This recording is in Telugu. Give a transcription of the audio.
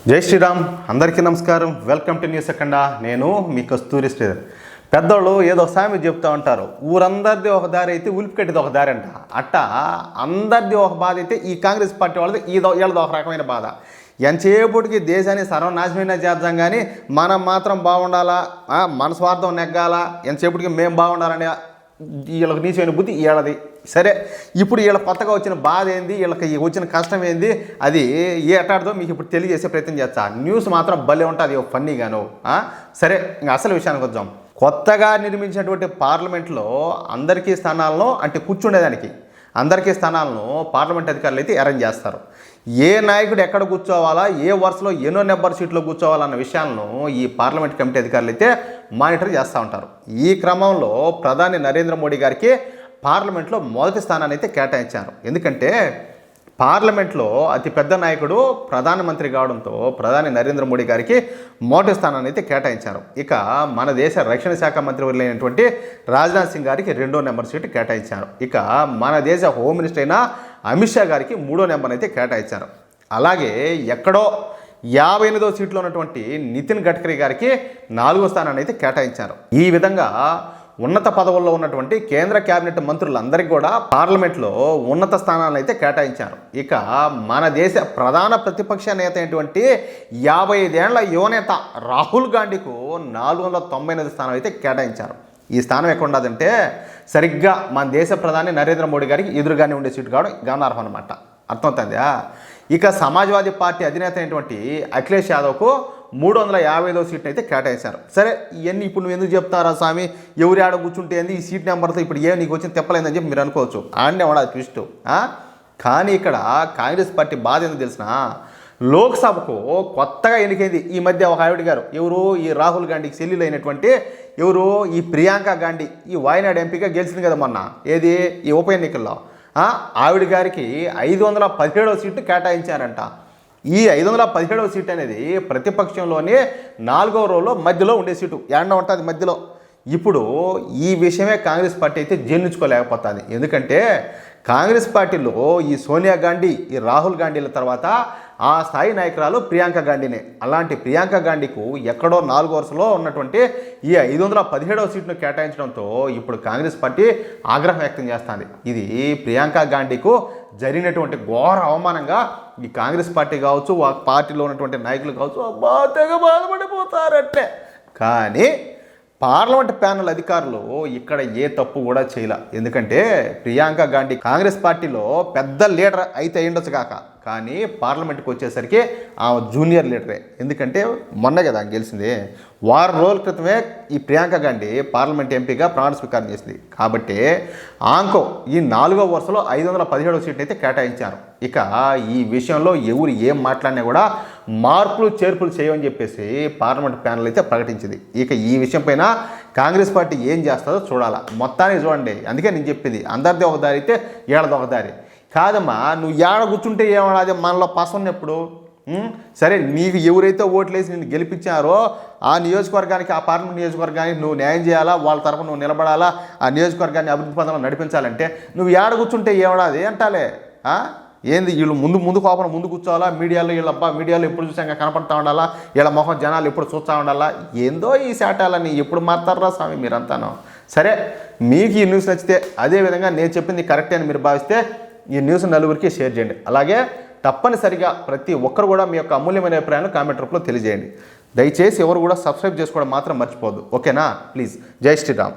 జై శ్రీరామ్. అందరికీ నమస్కారం. వెల్కమ్ టు న్యూస్ అఖండ. నేను మీ కస్తూరి శ్రీధర్. పెద్దోళ్ళు ఏదో సామెత చెప్తూ ఉంటారు, ఊరందరిది ఒక దారి అయితే ఉలిపికట్టిది ఒక దారి అంట. అట్టా అందరిది ఒక బాధ అయితే ఈ కాంగ్రెస్ పార్టీ వాళ్ళది వీళ్ళది ఒక రకమైన బాధ. ఎంతసేపటికి దేశాన్ని సర్వనాశనమైన చేద్దాం, కానీ మనం మాత్రం బాగుండాలా, మన స్వార్థం నెగ్గాలా, ఎంతసేపటికి మేము బాగుండాలని వీళ్ళకి నీచమైన బుద్ధి వీళ్ళది. సరే, ఇప్పుడు వీళ్ళ కొత్తగా వచ్చిన బాధ ఏంది, వీళ్ళకి వచ్చిన కష్టం ఏంది, అది ఏ అటాడదో మీకు ఇప్పుడు తెలియజేసే ప్రయత్నం చేస్తా. న్యూస్ మాత్రం భలే ఉంటుంది, ఫన్నీగాను. సరే, ఇంకా అసలు విషయానికి వద్దాం. కొత్తగా నిర్మించినటువంటి పార్లమెంట్లో అందరికీ స్థానాలను, అంటే కూర్చుండేదానికి అందరికీ స్థానాలను పార్లమెంట్ అధికారులు అయితే అరేంజ్ చేస్తారు. ఏ నాయకుడు ఎక్కడ కూర్చోవాలా, ఏ వరుసలో ఎన్నో నెంబర్ సీట్లో కూర్చోవాలన్న విషయాలను ఈ పార్లమెంట్ కమిటీ అధికారులు అయితే మానిటర్ చేస్తూ ఉంటారు. ఈ క్రమంలో ప్రధాని నరేంద్ర మోడీ గారికి పార్లమెంట్లో మొదటి స్థానాన్ని అయితే కేటాయించారు. ఎందుకంటే పార్లమెంట్లో అతిపెద్ద నాయకుడు ప్రధానమంత్రి కావడంతో ప్రధాని నరేంద్ర మోడీ గారికి మొదటి స్థానాన్ని అయితే కేటాయించారు. ఇక మన దేశ రక్షణ శాఖ మంత్రివర్యులైనటువంటి రాజ్నాథ్ సింగ్ గారికి 2వ నెంబర్ సీటు కేటాయించారు. ఇక మన దేశ హోమ్ మినిస్టర్ అయిన అమిత్ షా గారికి 3వ నెంబర్ అయితే కేటాయించారు. అలాగే ఎక్కడో 58వ సీట్లో ఉన్నటువంటి నితిన్ గడ్కరీ గారికి 4వ స్థానాన్ని అయితే కేటాయించారు. ఈ విధంగా ఉన్నత పదవుల్లో ఉన్నటువంటి కేంద్ర కేబినెట్ మంత్రులందరికీ కూడా పార్లమెంట్లో ఉన్నత స్థానాలను అయితే కేటాయించారు. ఇక మన దేశ ప్రధాన ప్రతిపక్ష నేత అయినటువంటి 55 ఏళ్ల యువనేత రాహుల్ గాంధీకు 499 స్థానం అయితే కేటాయించారు. ఈ స్థానం ఎక్కడ ఉండదంటే సరిగ్గా మన దేశ ప్రధాని నరేంద్ర మోడీ గారికి ఎదురుగానే ఉండే సీటు కావడం గమనార్హం అనమాట. అర్థమవుతుందా? ఇక సమాజ్వాదీ పార్టీ అధినేత అయినటువంటి అఖిలేష్ యాదవ్కు 355వ సీట్ని అయితే కేటాయించారు. సరే, ఇవన్నీ ఇప్పుడు నువ్వు ఎందుకు చెప్తారా స్వామి, ఎవరి ఆడ కూర్చుంటే ఏంది, ఈ సీట్ నెంబర్తో ఇప్పుడు నీకు వచ్చిన తెప్పలేదని చెప్పి మీరు అనుకోవచ్చు. ఆడనే ఉండదు ట్విస్ట్. కానీ ఇక్కడ కాంగ్రెస్ పార్టీ బాధ ఎందుకు తెలిసిన, లోక్సభకు కొత్తగా ఎన్నికైంది ఈ మధ్య ఒక ఆవిడ గారు, ఎవరు, ఈ రాహుల్ గాంధీకి చెల్లెలు అయినటువంటి ఎవరు, ఈ ప్రియాంక గాంధీ, ఈ వాయనాడ్ ఎంపీగా గెలిచింది కదా మొన్న, ఏది ఈ ఉప ఎన్నికల్లో. ఆవిడ గారికి 517వ సీటు కేటాయించారంట. ఈ 517వ సీట్ అనేది ప్రతిపక్షంలోనే 4వ రోలో మధ్యలో ఉండే సీటు, ఎండ ఉంటుంది మధ్యలో. ఇప్పుడు ఈ విషయమే కాంగ్రెస్ పార్టీ అయితే జీర్ణించుకోలేకపోతుంది. ఎందుకంటే కాంగ్రెస్ పార్టీలో ఈ సోనియా గాంధీ, ఈ రాహుల్ గాంధీల తర్వాత ఆ స్థాయి నాయకురాలు ప్రియాంక గాంధీనే. అలాంటి ప్రియాంక గాంధీకు ఎక్కడో 4వ వరుసలో ఉన్నటువంటి ఈ 517వ సీట్ను కేటాయించడంతో ఇప్పుడు కాంగ్రెస్ పార్టీ ఆగ్రహం వ్యక్తం చేస్తుంది. ఇది ప్రియాంక గాంధీకు జరిగినటువంటి ఘోర అవమానంగా ఈ కాంగ్రెస్ పార్టీ కావచ్చు, ఆ పార్టీలో ఉన్నటువంటి నాయకులు కావచ్చు బాగా బాధపడిపోతారట్లే. కానీ పార్లమెంట్ ప్యానెల్ అధికారులు ఇక్కడ ఏ తప్పు కూడా చేయలే. ఎందుకంటే ప్రియాంక గాంధీ కాంగ్రెస్ పార్టీలో పెద్ద లీడర్ అయితే అయ్యుండొచ్చు కాక, కానీ పార్లమెంట్కి వచ్చేసరికి ఆ జూనియర్ లీడరే. ఎందుకంటే మొన్న కదా గెలిచింది, వారం రోజుల క్రితమే ఈ ప్రియాంక గాంధీ పార్లమెంట్ ఎంపీగా ప్రమాణ స్వీకారం చేసింది. కాబట్టి ఆంకో ఈ 4వ వరుసలో 517వ సీట్ని అయితే కేటాయించారు. ఇక ఈ విషయంలో ఎవరు ఏం మాట్లాడినా కూడా మార్పులు చేర్పులు చేయమని చెప్పేసి పార్లమెంట్ ప్యానెల్ అయితే ప్రకటించింది. ఇక ఈ విషయం పైన కాంగ్రెస్ పార్టీ ఏం చేస్తుందో చూడాలా. మొత్తానికి చూడండి, అందుకే నేను చెప్పింది, అందరిది ఒక దారి అయితే ఏడది ఒక దారి కాదమ్మా. నువ్వు ఏడ కూర్చుంటే ఏమన్నది మనలో పసన్నప్పుడు. సరే, నీకు ఎవరైతే ఓట్లేసి నిన్ను గెలిపించారో ఆ నియోజకవర్గానికి, ఆ పార్లమెంట్ నియోజకవర్గానికి నువ్వు న్యాయం చేయాలా, వాళ్ళ తరఫున నువ్వు నిలబడాలా, ఆ నియోజకవర్గాన్ని అభివృద్ధి పథంలో నడిపించాలంటే నువ్వు ఏడ కూర్చుంటే ఏమడాది అంటాలే. ఏంది వీళ్ళు ముందు కోపం ముందు కూర్చోవాలా, మీడియాలో ఎప్పుడు చూసాక కనపడతా ఉండాలా, వీళ్ళ మొహం జనాలు ఎప్పుడు చూస్తూ ఉండాలా, ఏందో ఈ శాటాలని ఎప్పుడు మారుతారా స్వామి మీరంతాను. సరే, మీకు ఈ న్యూస్ నచ్చితే, అదేవిధంగా నేను చెప్పింది కరెక్టే అని మీరు భావిస్తే ఈ న్యూస్ నలుగురికి షేర్ చేయండి. అలాగే తప్పనిసరిగా ప్రతి ఒక్కరు కూడా మీ యొక్క అమూల్యమైన అభిప్రాయాలను కామెంట్ రూపంలో తెలియజేయండి. దయచేసి ఎవరు కూడా సబ్స్క్రైబ్ చేసుకోవడం మాత్రం మర్చిపోవద్దు. ఓకేనా? ప్లీజ్. జై శ్రీరామ్.